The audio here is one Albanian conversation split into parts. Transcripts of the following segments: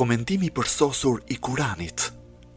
Komentimi përsosur i Kuranit,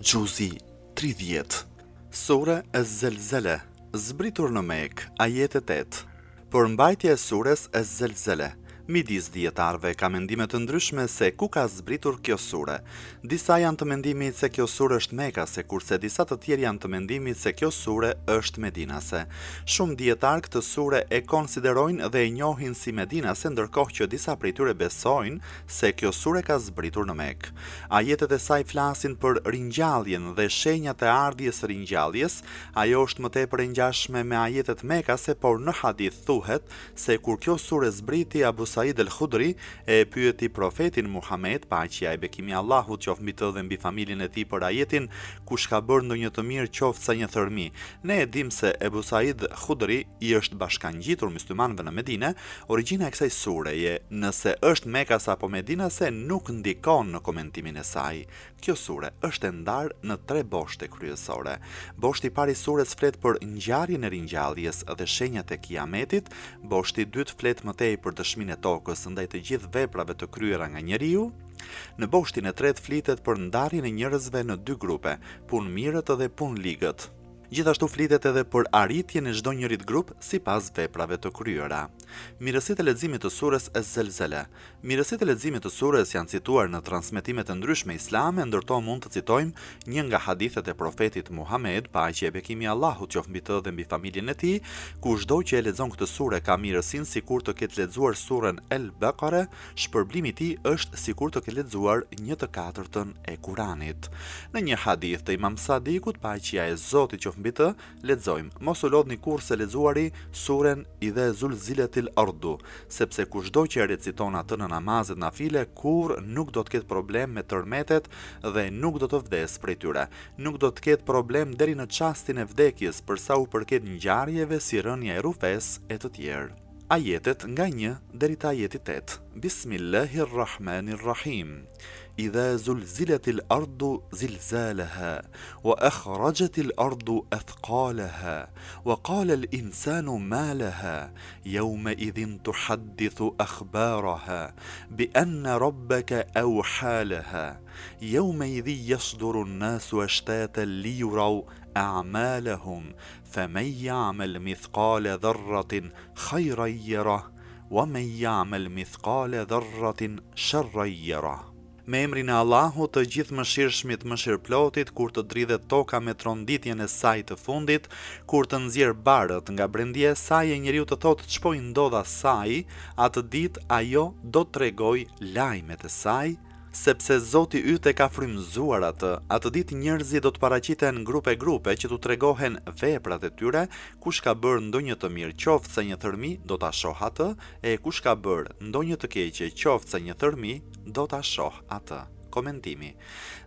Gjuzi 30. Sura Ez-Zelzele, zbritur në Mekë, ajete 8. Por mbajtja e surës Ez-Zelzele, midis dietarëve ka mendime të ndryshme se ku ka zbritur kjo sure. Disa janë të mendimit se kjo sure është mekase, kurse disa të tjerë janë të mendimit se kjo sure është medinase. Shumë dietarë këtë sure e konsiderojnë dhe e njohin si medinase, ndërkohë që disa prej tyre besojnë se kjo sure ka zbritur në Mekë. Ajetet e saj flasin për ringjalljen dhe shenjat e ardhjes së ringjalljes. Ajo është më tepër e ngjashme me ajetet mekase, por në hadith thuhet se kur kjo sure zbriti, Abu Said el-Khudri e pyeti profetin Muhammed, paqja e bekimi i Allahut qoftë mbi të dhe mbi familjen e tij, për ajetin kush ka bërë ndonjë të mirë qoftë sa një thërmi. Ne e dim se Abu Said el-Khudri i është bashkangjitur myslimanëve në Medinë. Origjina e kësaj sureje, nëse është mekase apo medinase, nuk ndikon në komentimin e saj. Kjo sure është e ndarë në 3 boshte kryesore. Boshti i parë i sures flet për ngjarjen e ringjalljes dhe shenjat e kiametit. Boshti i dytë flet më tej për dëshminë e tokës ndaj të gjithë veprave të kryera nga njeriu. Në boshtin e tretë flitet për ndarjen e njerëzve në 2 grupe, punëmirët dhe punëligët. Gjithashtu flitet edhe për arritjen e çdo njërit grup sipas veprave të kryera. Mirësitë e leximit të surës Ez-Zelzele. Mirësitë e leximit të surës janë cituar në transmetime të ndryshme islame, ndërto mund të citojmë një nga hadithet e profetit Muhammed, paqja e bekimi i Allahut qoftë mbi të dhe mbi familjen e tij, ku çdo që e lexon këtë sure ka mirësinë sikur të ketë lexuar surën El-Baqara, shpërblimi i tij është sikur të ketë lexuar 1/4 e Kuranit. Në një hadith të Imam Sadikut, paqja e Zotit qoftë mbi të, lexojmë: mos u lodhni kurrë lexuari surën Idha Zulzilatil Ardu, sepse kushdo që e reciton atë në namazet nafile, kurrë nuk do të ketë problem me tërmetet dhe nuk do të vdes prej tyre. Nuk do të ketë problem deri në çastin e vdekjes, për sa u përket ngjarjeve si rënja e rufes e të tjerë. Ajetet nga 1 deri te ajeti 8. Bismillahirrahmanirrahim. إذا زلزلت الأرض زلزالها وأخرجت الأرض أثقالها وقال الإنسان ما لها يومئذ تحدث أخبارها بأن ربك أوحى لها يومئذ يصدر الناس أشتاتا ليروا أعمالهم فمن يعمل مثقال ذرة خيرا يره ومن يعمل مثقال ذرة شرا يره. Me emrin e Allahut të gjithë mëshirshmit mëshirplotit, kur të dridhet toka me tronditjen e saj të fundit, kur të nxjerr barët nga brendia e saj e njeriu të thotë ç'po i ndodh asaj, atë ditë ajo do të tregoj lajmet e saj, sepse Zoti yt e ka frymëzuar atë ditë njerëzit do të paraqiten grupe që t'u tregohen veprat e tyre. Kush ka bërë ndonjë të mirë, qoftë sa një thërmi, do ta shoh atë, e kush ka bërë ndonjë të keqe, qoftë sa një thërmi, do ta shoh atë. Komentimi.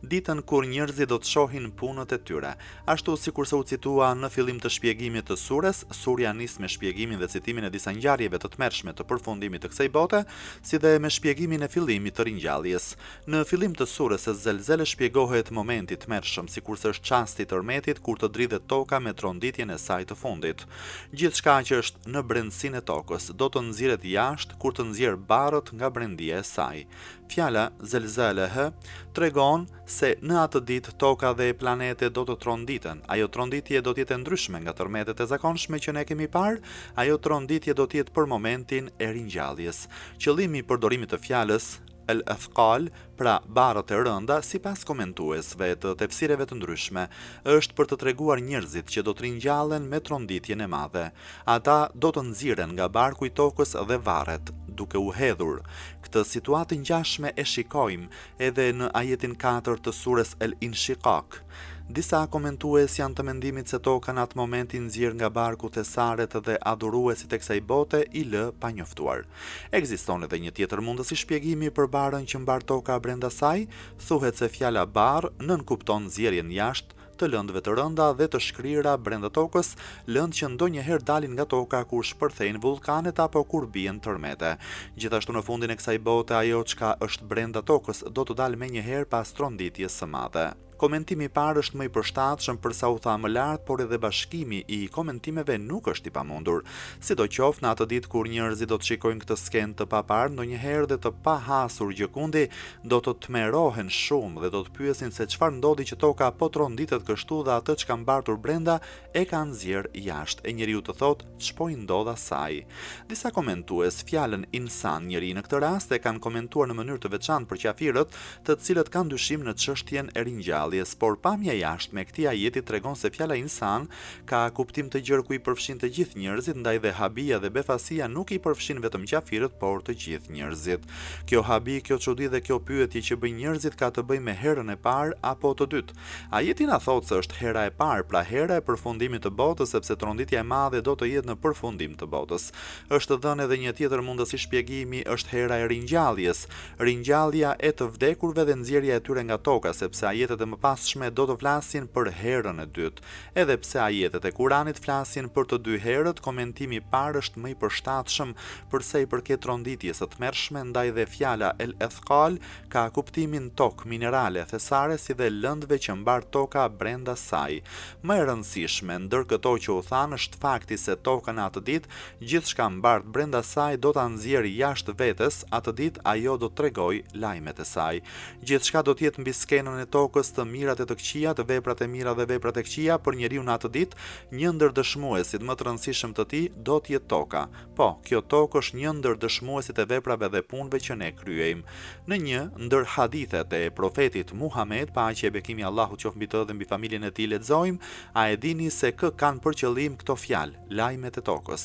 Ditën kur njerëzit do të shohin punët e tyre. Ashtu sikurse u citua në fillim të shpjegimit të surës, surja nis me shpjegimin dhe citimin e disa ngjarjeve të tmerrshme të përfundimit të kësaj bote, si dhe me shpjegimin e fillimit të ringjalljes. Në fillim të surës Ez-Zelzele shpjegohet momenti i tmerrshëm, sikurse është çasti i tërmetit kur të dridhet toka me tronditjen e saj të fundit. Gjithçka që është në brendësinë e tokës do të nxirret jashtë kur të nxjerr barrët nga brendia e saj. Fjala Zelzalehe tregon se në atë ditë toka dhe planetet do të tronditen. Ajo tronditje do të jetë ndryshme nga tërmetet e zakonshme që ne kemi parë. Ajo tronditje do të jetë për momentin e ringjalljes. Qëllimi i përdorimit të fjalës el-athqal, pra barët e rënda, sipas komentuesve të tefsireve të ndryshme, është për të treguar njerëzit që do të ringjallen me tronditjen e madhe. Ata do të nxiren nga barku i tokës dhe varret, duke u hedhur. Këtë situatë ngjashme e shikojmë edhe në ajetin 4 të surës El-Inshiqaq. Disa komentues janë të mendimit se toka në atë moment i nxjerr nga barku thesaret dhe adhuruesit e kësaj bote i lë pa njoftuar. Ekziston edhe një tjetër mundësi shpjegimi për barën që mbar toka brenda saj. Thuhet se fjala barr nënkupton nxjerrjen jashtë të lëndëve të rënda dhe të shkrira brenda tokës, lëndë që ndonjëherë dalin nga toka kur shpërthejnë vulkanet apo kur bien tërmete. Gjithashtu në fundin e kësaj bote ajo çka është brenda tokës do të dalë menjëherë pas tronditjes së madhe. Komentimi i parë është më i përshtatshëm për sa u tha më lart, por edhe bashkimi i komentimeve nuk është i pamundur. Sidoqoftë në atë ditë kur njerëzit do të shikojnë këtë skenë të paparë ndonjëherë dhe të pahasur gjëkundi, do të tmerohen shumë dhe do të pyesin se çfarë ndodhi që toka po tronditet kështu dhe atë çka mbartur brenda e ka nxjerr jashtë. E njeriu të thotë ç'po i ndodh asaj. Disa komentues fjalën insan njeri në këtë rast e kanë komentuar në mënyrë të veçantë për qafirët, të cilët kanë dyshim në çështjen e ringjalljes, por pamja jashtme e këtij ajeti tregon se fjala insan ka kuptim të gjerë ku i përfshin të gjithë njerëzit, ndaj dhe habia dhe befasia nuk i përfshin vetëm qafirët, por të gjithë njerëzit. Kjo habi, kjo çudi dhe kjo pyetje që bëjnë njerëzit ka të bëjë me herën e parë apo të dytë. Ajeti na thotë se është hera e parë, pra hera e përfundimit të botës, sepse tronditja e madhe do të jetë në përfundim të botës. Është dhënë edhe një tjetër mundësi shpjegimi, është hera e ringjalljes. Ringjallja e të vdekurve dhe nxjerrja e tyre nga toka, sepse ajetet e mëpasshme do të flasin për herën e dytë. Edhe pse ajetet e Kuranit flasin për të dy herët, komentimi i parë është më i përshtatshëm për sa i përket tronditjes së tmerrshme, ndaj dhe fjala el ethqal ka kuptimin tokë, minerale, thesare si dhe lëndëve që mbar toka brenda saj. Më e rëndësishme ndër këto që u thanë është fakti se toka në atë ditë gjithçka mbart brenda saj do ta nxjerrë jashtë vetes, atë ditë ajo do të tregojë lajmet e saj. Gjithçka do të jetë mbi skenën e tokës, të mirat e të këqija, të veprat e mira dhe veprat e këqija, për njeriu në atë ditë, një ndër dëshmuesit më të rëndësishëm të tij do të jetë toka. Po, kjo tokë është një ndër dëshmuesit e veprave dhe punëve që ne kryejmë. Në një ndër hadithet e profetit Muhammed, paqja e bekimi Allahu qoftë mbi të dhe mbi familjen e tij, lexojmë: a e dini se kë kanë për qëllim këto fjalë, lajmet e tokës?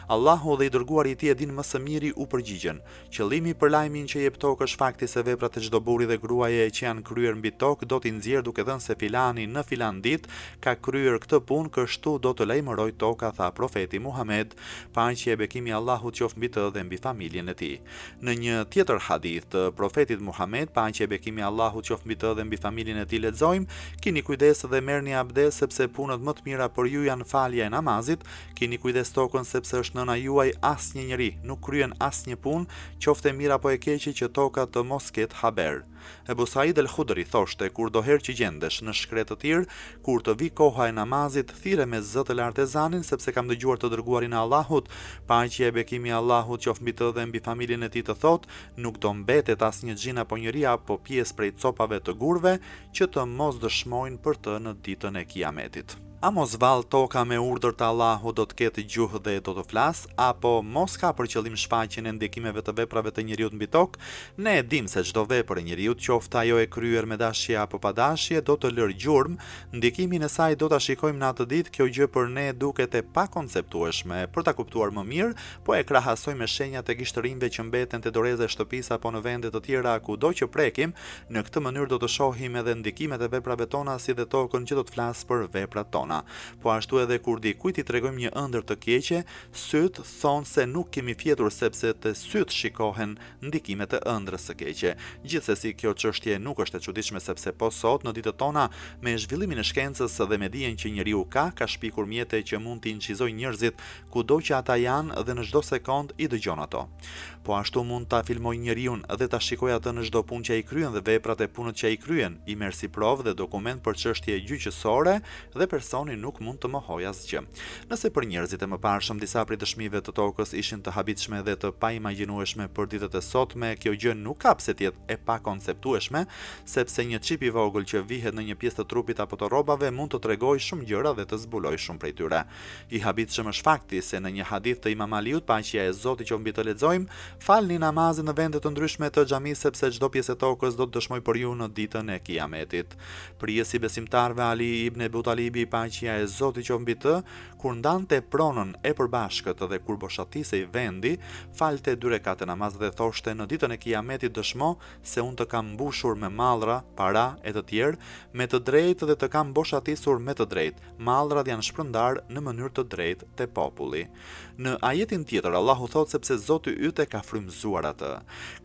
Allahu dhe i dërguari i tij e dinë më së miri, u përgjigjen. Qëllimi për lajmin që jep tokë është fakti se veprat e çdo burri dhe gruaje që janë kryer mbi tokë do t'i nxjerr duke thënë se filani në filan ditë ka kryer këtë punë, kështu do të lajmëroj toka, tha profeti Muhammed, paqja e bekimi Allahut qoftë mbi të dhe mbi familjen e tij. Në një tjetër hadith të profetit Muhammed, paqja e bekimi Allahut qoftë mbi të dhe mbi familjen e tij, lexojmë: keni kujdes dhe merrni abdes, sepse punët më të mira për ju janë falja e namazit. Keni kujdes tokën, sepse është nëna juaj, asnjë njeri nuk kryen asnjë punë, qoftë e mirë apo e keqe, që toka të mos ketë haber. Ebu Said el-Khudri thoshte: kur do herë që gjendesh në shkret të tir, kur të vi koha e namazit, thire me zë të lartë ezanin, sepse kam dëgjuar të dërguarin e Allahut, paqja e bekimi i Allahut qoftë mbi të dhe mbi familjen e tij, të thotë: nuk do mbetet asnjë xhin apo njeri apo pjesë prej copave të gurve që të mos dëshmojnë për të në ditën e Kiametit. A mos vallë toka me urdhër të Allahut do të ketë gjuhë dhe do të flas, apo mos ka për qëllim shfaqjen e ndikimeve të veprave të njeriu mbi tokë? Ne e dimë se çdo vepër e njeriu, qoftë ajo e kryer me dashje apo pa dashje, do të lërë gjurmë, ndikimin e saj do ta shikojmë në atë ditë. Kjo gjë për ne duket e pakonceptueshme për ta kuptuar më mirë, po e krahasoj me shenjat e gishtërinjve që mbeten te doreza e shtëpisë apo në vende të tjera kudo që prekim. Në këtë mënyrë do të shohim edhe ndikimet e veprave tona, si dhe tokën që do të flasë për veprat tona. Po ashtu edhe kur dikujt i tregojmë një ëndër të keqe, syt thonë se nuk kemi fjetur, sepse të syt shikohen ndikimet e ëndrës së keqe. Gjithsesi, kjo çështje nuk është e çuditshme, sepse po sot në ditët tona, me zhvillimin e shkencës dhe me dijen që njeriu ka shpikur mjete që mund t'i incizojnë njerëzit kudo që ata janë dhe në çdo sekond i dëgjon ato. Po ashtu mund ta filmoj njeriu dhe ta shikoj atë në çdo punë që ai kryen dhe veprat e punët që ai kryen, i merr si provë dhe dokument për çështje gjyqësore dhe personi nuk mund të mohojë asgjë. Nëse për njerëzit e mëparshëm disa prej dëshmive të tokës ishin të habitshme dhe të paimagjinueshme për ditët e sotme, kjo gjë nuk ka pse të jetë e pakonceptueshme, sepse një çip i vogël që vihet në një pjesë të trupit apo të rrobave mund të tregojë shumë gjëra dhe të zbulojë shumë prej tyre. I habitshëm është fakti se në një hadith të Imam Aliut, paqja e Zotit qoftë mbi të, lexojmë: falni namazin në vende të ndryshme të xhamisë, sepse çdo pjesë e tokës do të dëshmojë për ju në ditën e Kiametit. Prijesi besimtarve Ali ibn Ebu Talibi, paqja e Zotit qoftë mbi të, kur ndante pronën e përbashkët dhe kur boshatisej vendi, falte 2 rekate namaz dhe thoshte: në ditën e Kiametit dëshmo se unë të kam mbushur me mallra, para e të tjerë me të drejtë dhe të kam boshatisur me të drejtë. Mallrat janë shpërndar në mënyrë të drejtë te populli. Në ajetin tjetër Allahu thotë: sepse Zoti yt e ka frymëzuar atë.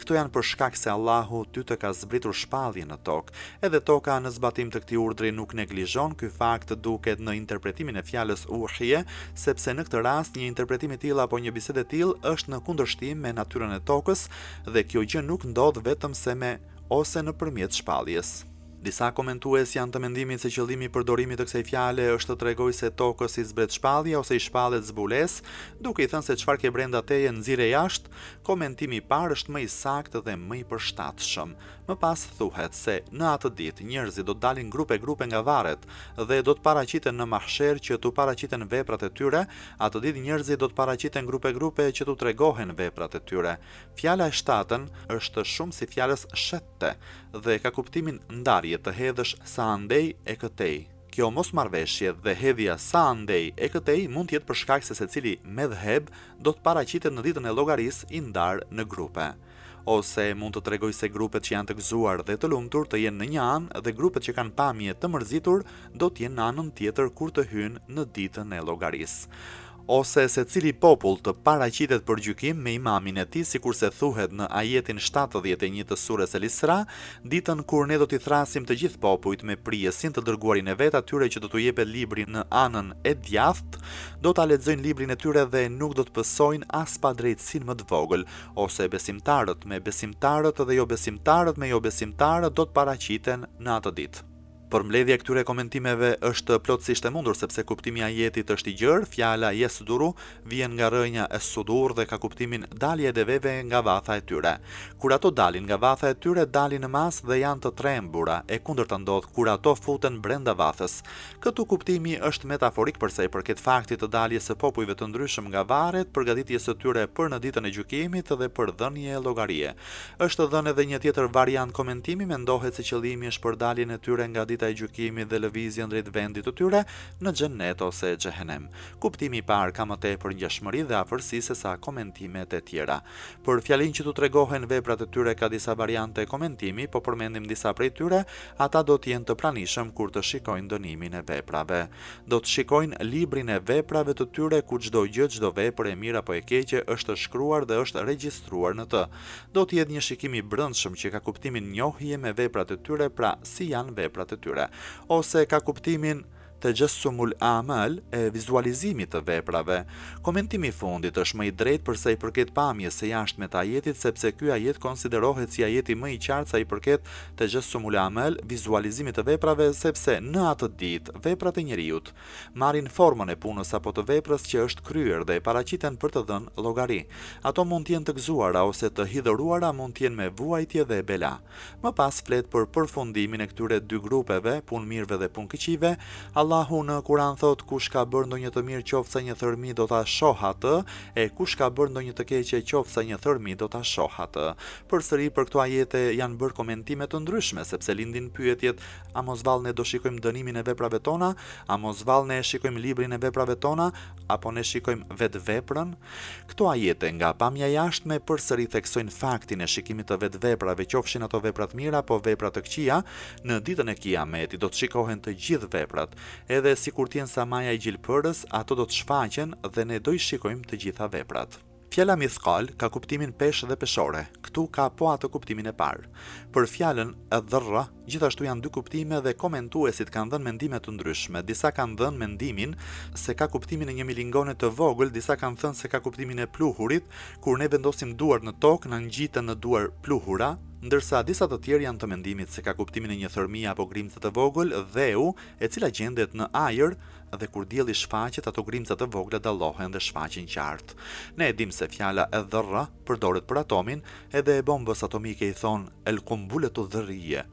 Këto janë për shkak se Allahu ty të ka zbritur shpallje në tokë. Edhe toka në zbatim të këtij urdhri nuk neglizhon ky fakt, duket në interpretimin e fjalës uhije, sepse në këtë rast një interpretim i tillë apo një bisedë e tillë është në kundërshtim me natyrën e tokës dhe kjo gjë nuk ndodh vetëm se me ose nëpërmjet shpalljes. Disa komentues janë të mendimit se qëllimi i përdorimit të kësaj fjale është të tregojë se tokës i zbret shpallje ose i shpallet zbules, duke i thënë se çfarë ke brenda teje nxirre jashtë. Komentimi i parë është më i saktë dhe më i përshtatshëm. Më pas thuhet se në atë ditë njerëzit do të dalin grupe nga varret dhe do të paraqiten në mahsher që t'u paraqiten veprat e tyre. Atë ditë njerëzit do të paraqiten grupe që t'u tregohen veprat e tyre. Fjala e shtatën është shumë si fjalës shette dhe ka kuptimin ndarje të hedhësh sa andej e këtej. Kjo mosmarrveshje dhe hedhja sa andej e këtej mund të jetë për shkak se secili medhheb do të paraqitet në ditën e llogarisë i ndarë në grupe. Ose mund të tregoj se grupet që janë të gëzuar dhe të lumtur të jenë në një anë dhe grupet që kanë pamje të mërzitur do të jenë në anën tjetër kur të hynë në ditën e llogarisë. Ose se cili popull të paraqitet për gjykim me imamin e tij, sikurse thuhet në ajetin 71 të surës El-Isra, ditën kur ne do t'i thrasim të gjithë popujt me prijesin të dërguarin e vet, atyre që do t'u jepet libri në anën e djathtë, do ta lexojnë librin e tyre dhe nuk do të pësojnë as pa drejtësinë më të vogël, ose besimtarët me besimtarët dhe jo besimtarët me jo besimtarët do të paraqiten në atë ditë. Përmbledhja e këtyre komentimeve është plotësisht e mundur sepse kuptimi i ajetit është i gjerë. Fjala yesduru vjen nga rrënja es-sudur dhe ka kuptimin dalje e deveve nga vatha e tyre. Kur ato dalin nga vatha e tyre, dalin në masë dhe janë të trembura, e kundërta ndodh kur ato futen brenda vathës. Këtu kuptimi është metaforik për sa i përket faktit të daljes së popujve të ndryshëm nga varret, përgatitjes së tyre për në ditën e gjykimit dhe për dhënie e llogarie. Është dhënë edhe një tjetër variant komentimi, mendohet se qëllimi është për daljen e tyre nga dita e gjykimit dhe lëvizjen drejt vendit të tyre në xhenet ose xhehenem. Kuptimi i parë ka më tepër ngjashmëri dhe afërsi se sa komentimet e tjera. Për fjalinë që tu tregohen veprat e tyre ka disa variante komentimi, po përmendim disa prej tyre, ata do të jenë të pranishëm kur të shikojnë dënimin e veprave. Do të shikojnë librin e veprave të tyre ku çdo gjë, çdo vepër e mirë apo e keqe është shkruar dhe është regjistruar në të. Do të jetë një shikim i brendshëm që ka kuptimin njohje me veprat e tyre, pra si janë veprat e tyre. Ose ka kuptimin të gjësumul amal e vizualizimit të veprave. Komentimi i fundit është më i drejtë përsa i përket pamjes së jashtme të ajetit, sepse ky ajet konsiderohet si ajeti më i qartë sa i përket të gjësumul amal, vizualizimit të veprave, sepse në atë ditë veprat e njerëzit marrin formën e punës apo të veprës që është kryer dhe paraqiten për të dhënë llogari. Ato mund të jenë të gëzuara ose të hidhëruara, mund të jenë me vuajtje dhe bela. Më pas flet për përfundimin e këtyre dy grupeve, punë mirëve dhe punë keqive. Allahu në Kur'an thot kush ka bërë ndonjë të mirë qoftë sa një thërmi do ta shoh atë, e kush ka bërë ndonjë të keqe qoftë sa një thërmi do ta shoh atë. Përsëri për këto ajete janë bërë komentime të ndryshme, sepse lindin pyetjet: a mos vallë ne do shikojmë dënimin e veprave tona, a mos vallë ne shikojmë librin e veprave tona, apo ne shikojmë vetë veprën? Këto ajete nga pamja jashtme përsëri theksojnë faktin e shikimit të vetë veprave, qofshin ato vepra të mira apo vepra të këqija. Në ditën e Kiametit do të shikohen të gjithë veprat. Edhe si kur t'jen sa maja i gjilpërës, ato do të shfaqen dhe ne do i shikojmë të gjitha veprat. Fjala mithqal ka kuptimin peshë dhe peshore. Këtu ka po atë kuptimin e parë. Për fjalën ad-dharra, gjithashtu janë dy kuptime dhe komentuesit kanë dhënë mendime të ndryshme. Disa kanë dhënë mendimin se ka kuptimin e një milingone të vogël, disa kanë thënë se ka kuptimin e pluhurit, kur ne vendosim duart në tokë, na ngjiten në duar pluhura, ndërsa disa të tjerë janë të mendimit se ka kuptimin e një thërmie apo grimce të vogël, dheu, e cila gjendet në ajër dhe kur dielli shfaqet, ato grimca të vogla dallohen dhe shfaqen qartë. Ne e dim se fjala e dharra përdoret për atomin, edhe e bombës atomike i thon el qumbulatu dharriyya.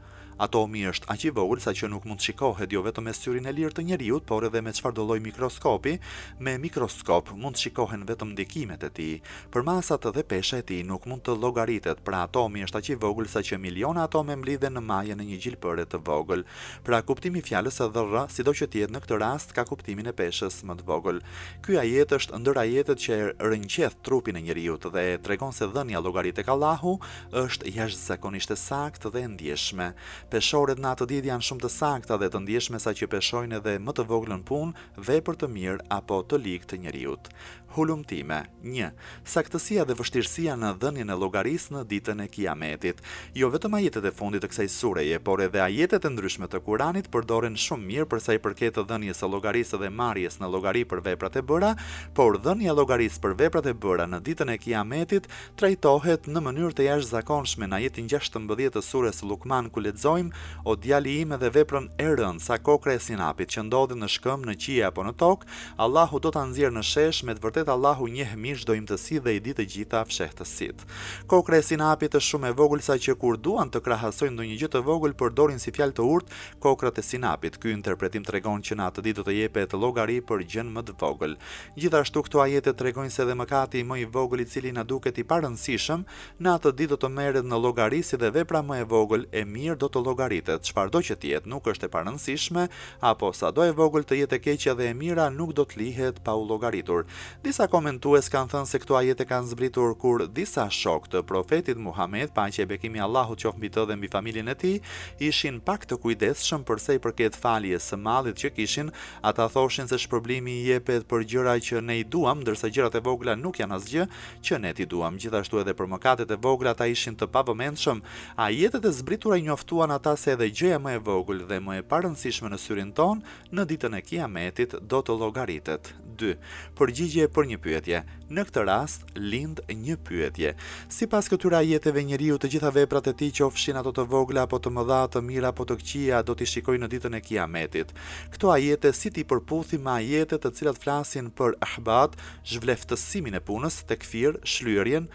Atomi është aq i vogël sa që nuk mund të shikohet jo vetëm me syrin e lirë të njerëzit, por edhe me çfarëdo lloj mikroskopi. Me mikroskop mund të shikohen vetëm ndikimet e tij. Për masat dhe pesha e tij nuk mund të llogaritet, pra atomi është aq i vogël sa që miliona atome mblidhen në majën e një gjilpëre të vogël. Pra kuptimi i fjalës së dharra, sido që të jetë në këtë rast, ka kuptimin e peshës më të vogël. Ky ajet është ndër ajetet që rënqeth trupin e njerëzit dhe tregon se dhënia llogarit tek Allahu është jashtëzakonisht e saktë dhe e ndjeshme. Peshorët në atë ditë janë shumë të sakta dhe të ndjeshme sa që peshojnë edhe më të voglën punë, vepër të mirë apo të ligë të njerëzit. Hulumtime. 1. Saktësia dhe vështirësia në dhënien e llogarisë në ditën e Kiametit. Jo vetëm ajetet e fundit të kësaj sureje, por edhe ajetet e ndryshme të Kuranit përdoren shumë mirë për sa i përket të dhënies së llogarisë dhe marrjes në llogari për veprat e bëra, por dhënia e llogarisë për veprat e bëra në ditën e Kiametit trajtohet në mënyrë të jashtëzakonshme në ajetin 16 të surës Lukman, ku lexojmë: "O djali im, edhe veprën e rënd sa kokra e sinapit që ndodhet në shkëm, në qie apo në tokë, Allahu do ta nxjerrë në shesh, me të vërtetë Allahu njeh mirë çdo imtësi dhe i di të gjitha fshehtësitë." Kokra e sinapit është shumë e vogël sa që kur duan të krahasojnë ndonjë gjë të vogël përdorin si fjalë të urtë kokrat e sinapit. Ky interpretim tregon që në atë ditë do të jepet llogari për gjën më të vogël. Gjithashtu këto ajete tregojnë se edhe mëkati më i vogël i cili na duket i parëndësishëm, në atë ditë do të merret në llogari si dhe vepra më e vogël e mirë do të llogaritet. Çfarëdo që të jetë nuk është e parëndësishme, apo sado e vogël të jetë e keqja dhe e mira nuk do të lihet pa u llogaritur. Disa komentues kanë thënë se këto ajete kanë zbritur kur disa shok të profetit Muhammed, paqja e bekimi i Allahut qoftë mbi të dhe mbi familjen e tij, ishin pak të kujdesshëm për sa i përket faljes së mallit që kishin. Ata thoshin se shpërblimi i jepet për gjëra që ne i duam, ndërsa gjërat e vogla nuk janë asgjë që ne ti duam. Gjithashtu edhe për mëkatet e vogla ata ishin të pavëmendshëm. Ajetet e zbritura i njoftuan ata se edhe gjëja më e vogël dhe më e parëndësishme në syrin ton në ditën e Kiametit do të llogaritet. 2. Përgjigje për një pyetje. Në këtë rast lind një pyetje. Sipas këtyre ajeteve, njeriu të gjitha veprat e tij, qofshin ato të vogla apo të mëdha, të mira apo të këqija, do t'i shikojë në ditën e Kiametit. Këto ajete si ti përputhim me ajetet të cilat flasin për ihbat, zhvleftësimin e punës, tekfir, shlyerjen,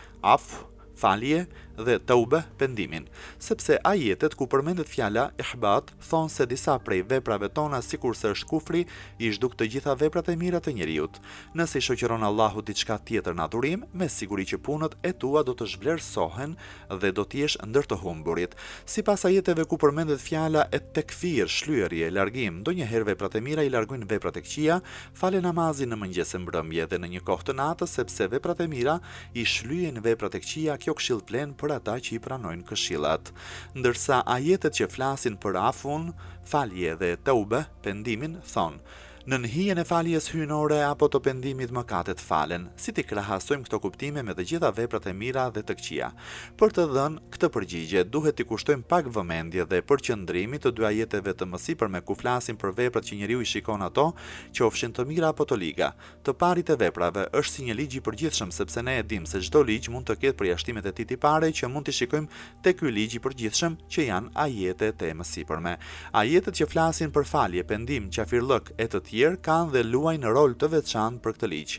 falje dhe tauba, pendimin, sepse ajetet ku përmendet fjala ihbat thonë se disa prej veprave tona, sikurse është kufri, i zhduk të gjitha veprat e mira të njeriut. Nëse i shoqëron Allahu diçka tjetër në adhurim, me siguri që punët e tua do të zhvlerësohen dhe do t'jesh ndër të humburit. Sipas ajeteve ku përmendet fjala e tekfir, shlyerje, largim, ndonjëherë veprat e mira i largojnë veprat e këqija, fale namazin në mëngjes e mbrëmje dhe në një kohë të natës, sepse veprat e mira i shlyejnë veprat e këqija. Kjo këshill plen për ata që i pranojnë këshillat. Ndërsa ajetet që flasin për afun, falje dhe tauba, pendimin, thonë: në hijen e faljes hyjnore apo të pendimit mëkatet falen. Si ti krahasojmë këto kuptime me të gjitha veprat e mira dhe të këqija? Për të dhënë këtë përgjigje, duhet t'i kushtojmë pak vëmendje dhe përqendrimit të dy ajeteve të mësipërme ku flasin për veprat që njeriu i shikon ato, qofshin të mira apo të liga. Të parit e veprave është si një ligj i përgjithshëm, sepse ne e dimë se çdo ligj mund të ketë përjashtimet e tij të pare që mund t'i shikojmë te ky ligj i përgjithshëm që janë ajetet e mësipërme. Ajetet që flasin për falje, pendim, qafirllëk e të kanë dhe luajnë rol të veçantë për këtë ligj.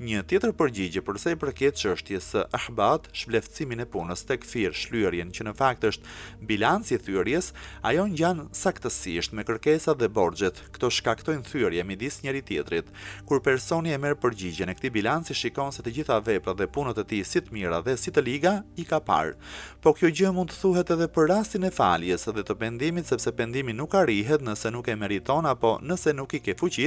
Një tjetër përgjigje për sa i përket çështjes së ihbat, shvleftësimin e punës, tekfir, shlyerjen, që në fakt është bilanci i thyerjes, ajo ngjan saktësisht me kërkesat dhe borxhet. Këto shkaktojnë thyerje midis njëri tjetrit. Kur personi e merr përgjigjen e këtij bilanci, shikon se të gjitha veprat dhe punët e tij, si të mira dhe si të liga, i ka parë. Po kjo gjë mund të thuhet edhe për rastin e faljes dhe të pendimit, sepse pendimi nuk arrihet nëse nuk e meriton apo nëse nuk i ke fuqi.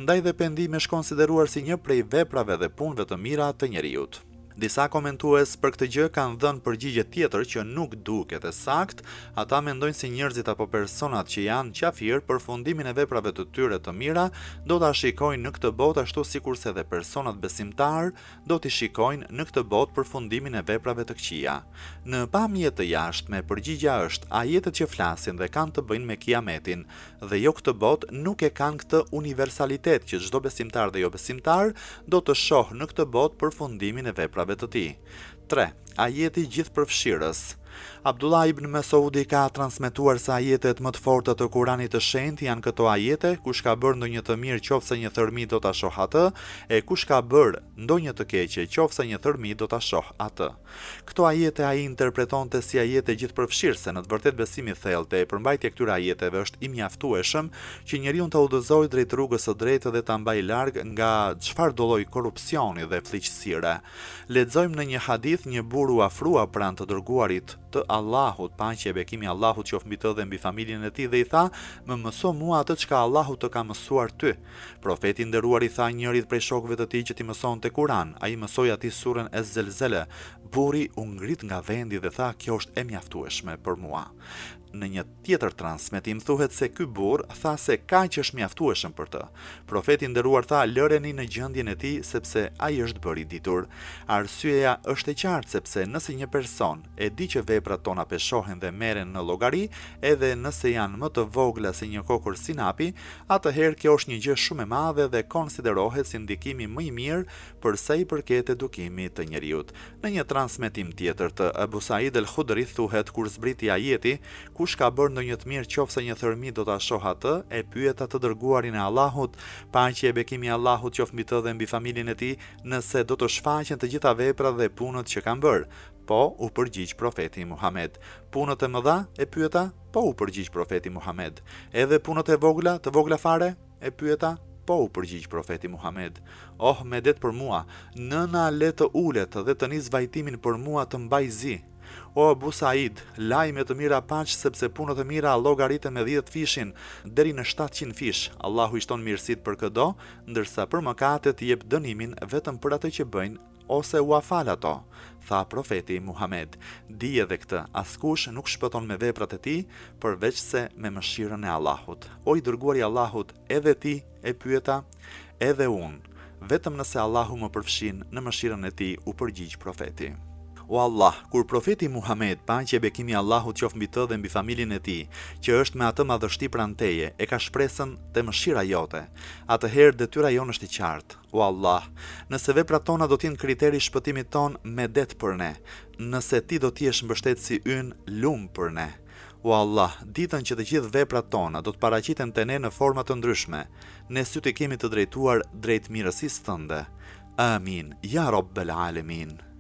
Ndaj dhe pendimi është konsideruar si një prej veprave dhe punëve të mira të njeriut. Disa komentues për këtë gjë kanë dhënë përgjigje tjetër që nuk duket e saktë. Ata mendojnë se njerëzit apo personat që janë qafir përfundimin e veprave të tyre të mira do ta shikojnë në këtë botë, ashtu sikurse edhe personat besimtar do t'i shikojnë në këtë botë përfundimin e veprave të këqija. Në pamje të jashtme, përgjigja është: ajetet që flasin dhe kanë të bëjnë me Kiametin dhe jo këtë botë nuk e kanë këtë universalitet që çdo besimtar dhe jo besimtar do të shohë në këtë botë përfundimin e veprave të tij. 3. Ajeti gjithëpërfshirës. Abdullah ibn Mesudi ka transmetuar se ajetet më të forta të Kuranit të shenjtë janë këto ajete: kush ka bërë ndonjë të mirë, qofse një thërmi, do ta shoh atë, e kush ka bërë ndonjë të keqe, qofse një thërmi, do ta shoh atë. Këto ajete ai interpretonte si ajete gjithëpërfshirëse. Në të vërtetë besimi i thellë e përmbajtja e këtyre ajeteve është i mjaftueshëm që njeriu ta udhëzojë drejt rrugës së drejtë dhe ta mbajë larg nga çfarëdo lloj korrupsioni dhe fllëqësire. Lexojmë në një hadith: një burr u afrua pranë të dërguarit të Allahut, paqja e bekimi i Allahut qoftë mbi të dhe mbi familjen e tij, dhe i tha: "Më mëso mua atë çka Allahu të ka mësuar ty." Profeti i nderuar i tha njërit prej shokëve të tij që t'i mësonte Kur'an. Ai mësoi atij surën Ez-Zelzele. Burri u ngrit nga vendi dhe tha: "Kjo është e mjaftueshme për mua." në një tjetër transmetim thuhet se ky burr tha se kaq është mjaftueshëm për të. Profeti nderuar tha, lëreni në gjendjen e tij sepse ai është bërë i ditur. Arsyeja është e qartë sepse nëse një person e di që veprat tona peshohen dhe merren në llogari, edhe nëse janë më të vogla se një kokur sinapi, atëherë kjo është një gjë shumë e madhe dhe konsiderohet si ndikimi më i mirë për sa i përket edukimit të njeriut. Në një transmetim tjetër të Abu Said al-Khudri thuhet, kur zbriti ajeti, kush ka bërë ndonjë të mirë qofse një thërmi do ta shoh atë, e pyet atë dërguarin e Allahut, paqja e bekimi i Allahut qoftë mbi të dhe mbi familjen e tij, nëse do të shfaqen të gjitha veprat dhe punët që kanë bërë. Po, u përgjigj profeti Muhammed. Punët e mëdha, e pyeta? Po, u përgjigj profeti Muhammed. Edhe punët e vogla, të vogla fare, e pyeta? Po, u përgjigj profeti Muhammed. Oh, me det për mua, nëna le të ulet dhe të nis vajtimin për mua të mbaj zi. O Abu Said, lajme të mira paq sepse punët e mira llogariten me 10 fishin deri në 700 fish. Allahu i shton mirësitë për këdo, ndërsa për mëkatet jep dënimin vetëm për atë që bëjnë ose u afal ato, tha profeti Muhammed. Di edhe këtë, askush nuk shpëton me veprat e tij, përveç se me mëshirën e Allahut. O i dërguari i Allahut, edhe ti, e pyeta, edhe unë, vetëm nëse Allahu më përfshin në mëshirën e tij, u përgjigj profeti. O Allah, kur profeti Muhammed, paqja e bekimi i Allahut qoftë mbi të dhe mbi familjen e tij, që është me atë madhështi pranë teje, e ka shpresën te mëshira jote, atëherë detyra jonë është e qartë. O Allah, nëse veprat tona do të jenë kriteri i shpëtimit ton, me det për ne. Nëse ti do të jesh mbështetësi ynë, lum për ne. O Allah, ditën që të gjithë veprat tona do të paraqiten te ne në forma të ndryshme, ne sytë kemi të drejtuar drejt mirësisë tënde. Amin, ya Rabbel Alamin.